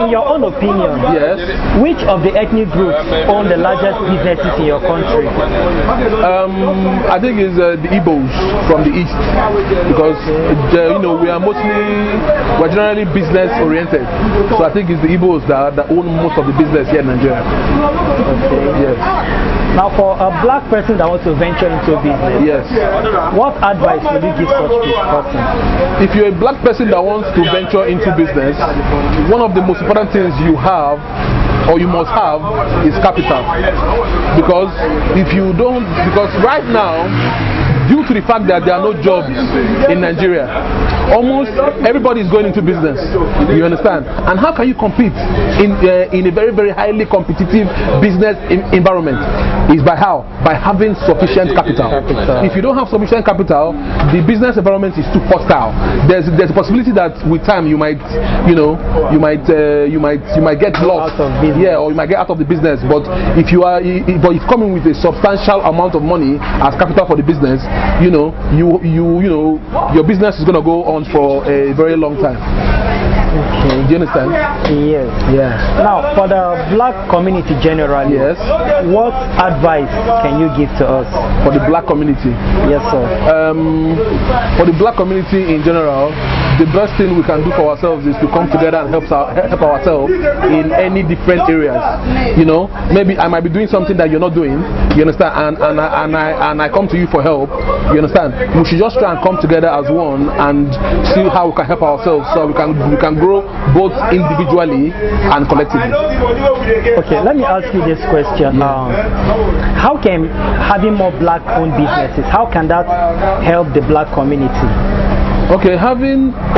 in your own opinion, yes, which of the ethnic groups own the largest businesses in your country? I think it's the Igbos from the east, because we're generally business oriented. So I think it's the Igbos that own most of the business here in Nigeria. Okay. Yes. Now, for a black person that wants to venture into business, yes, what advice would you give such person? If you're a black person that wants to venture into business, one of the most important things you have or you must have is capital. Because right now, due to the fact that there are no jobs in Nigeria, almost everybody is going into business. You understand? And how can you compete in a very, very highly competitive business environment? Is by how? By having sufficient capital. If you don't have sufficient capital, the business environment is too hostile. There's a possibility that with time you might get lost. Yeah, or you might get out of the business. But if coming with a substantial amount of money as capital for the business, your business is going to go on for a very long time. Okay. Do you understand? Yes. Yeah. Now, for the black community generally, yes, what advice can you give to us? For the black community? Yes, sir. For the black community in general, the best thing we can do for ourselves is to come together and help ourselves in any different areas. Maybe I might be doing something that you're not doing. You understand? And I come to you for help. You understand? We should just try and come together as one and see how we can help ourselves, so we can grow both individually and collectively. Okay, let me ask you this question. How can having more black-owned businesses, how can that help the black community? Okay,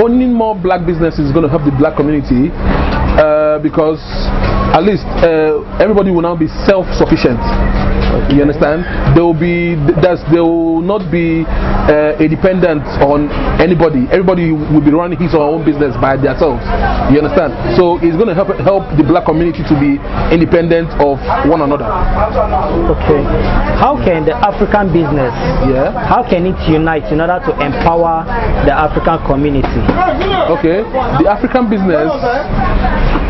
owning more black businesses is going to help the black community because at least everybody will now be self-sufficient. You understand? There will not be a dependent on anybody. Everybody will be running his or her own business by themselves. You understand? So it's going to help the black community to be independent of one another. Okay. How can the African business? Yeah. How can it unite in order to empower the African community? Okay. The African business.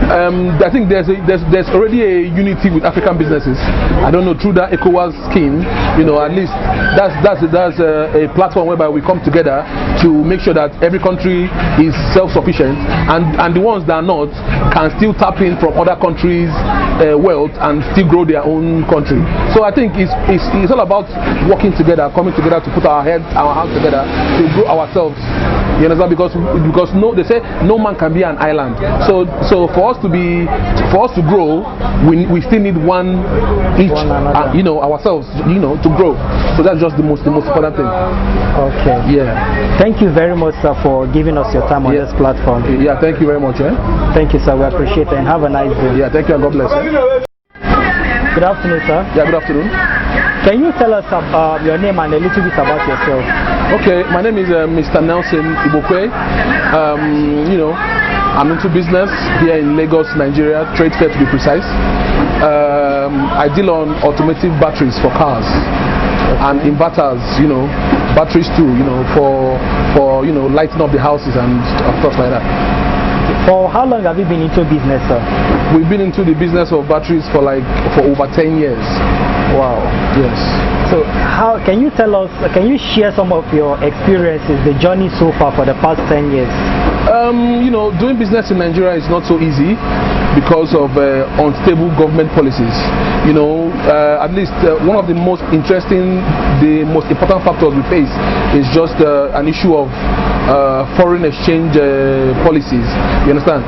I think there's already a unity with African businesses. I don't know, through that ECOWAS scheme, at least that's a platform whereby we come together to make sure that every country is self-sufficient, and the ones that are not can still tap in from other countries' wealth and still grow their own country. So I think it's all about working together, coming together to put our hands together to grow ourselves. You understand? Because they say no man can be an island. So for us to grow, we still need one each, ourselves, to grow. So that's just the most important thing. Okay. Yeah. Thank you very much, sir, for giving us your time on this platform. Yeah. Thank you very much. Thank you, sir. We appreciate it, and have a nice day. Yeah. Thank you, and God bless you. Good afternoon, sir. Yeah. Good afternoon. Can you tell us your name and a little bit about yourself? Okay, my name is Mr. Nelson Ibokwe. I'm into business here in Lagos, Nigeria, trade fair to be precise. I deal on automotive batteries for cars and inverters, batteries too, for lighting up the houses and stuff like that. For how long have you been into business, sir? We've been into the business of batteries for over 10 years. Wow. Yes. So can you share some of your experiences, the journey so far for the past 10 years? Doing business in Nigeria is not so easy because of unstable government policies. At least one of the most important factors we face is just an issue of foreign exchange policies. You understand?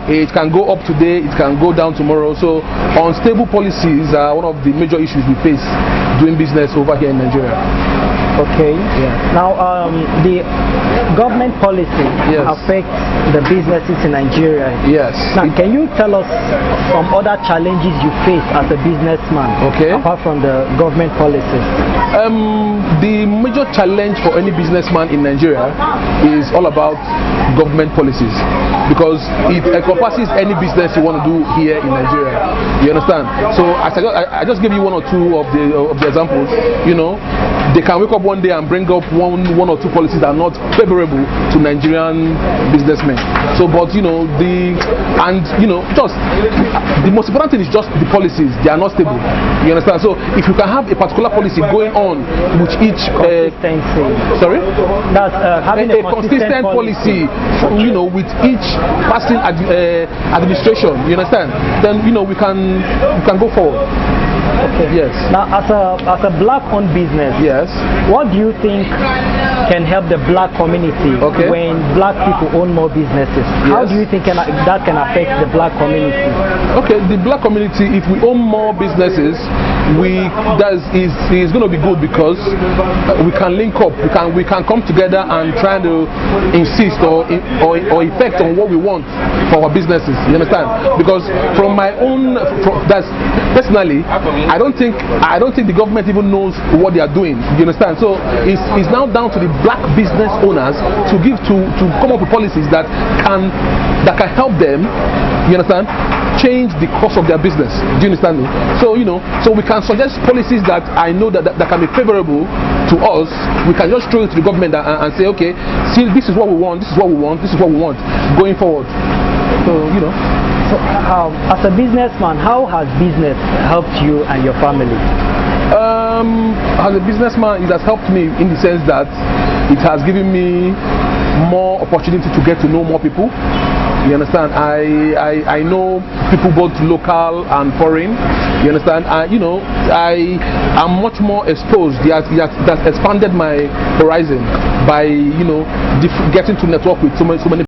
It can go up today, it can go down tomorrow. So unstable policies are one of the major issues we face doing business over here in Nigeria. Okay. Yeah. Now, the government policy affects the businesses in Nigeria. Yes. Now, can you tell us some other challenges you face as a businessman? Okay. Apart from the government policies. The major challenge for any businessman in Nigeria is all about government policies, because it encompasses any business you want to do here in Nigeria. You understand? So I just give you one or two of the examples. they can wake up one day and bring up one or two policies that are not favorable to Nigerian businessmen. So, but just the most important thing is just the policies. They are not stable. You understand? So, if you can have a particular policy going on with each sorry, that's having a consistent policy. With each passing administration. You understand? Then we can go forward. Okay. Yes. Now, as a black-owned business, yes, what do you think can help the black community when black people own more businesses? Yes. How do you think that can affect the black community? Okay, the black community, if we own more businesses, is going to be good because we can link up, we can come together and try to insist or effect on what we want for our businesses. You understand? Because from my own, personally, I don't think the government even knows what they are doing. You understand? So it's now down to the black business owners to come up with policies that can help them. You understand? Change the course of their business. Do you understand me? So so we can suggest policies that I know that can be favorable to us. We can just throw it to the government and say, okay, see, this is what we want, this is what we want, this is what we want going forward. So So, as a businessman, how has business helped you and your family? As a businessman, it has helped me in the sense that it has given me more opportunity to get to know more people. You understand? I know people both local and foreign. You understand? I am much more exposed. That's expanded my horizon by getting to network with so many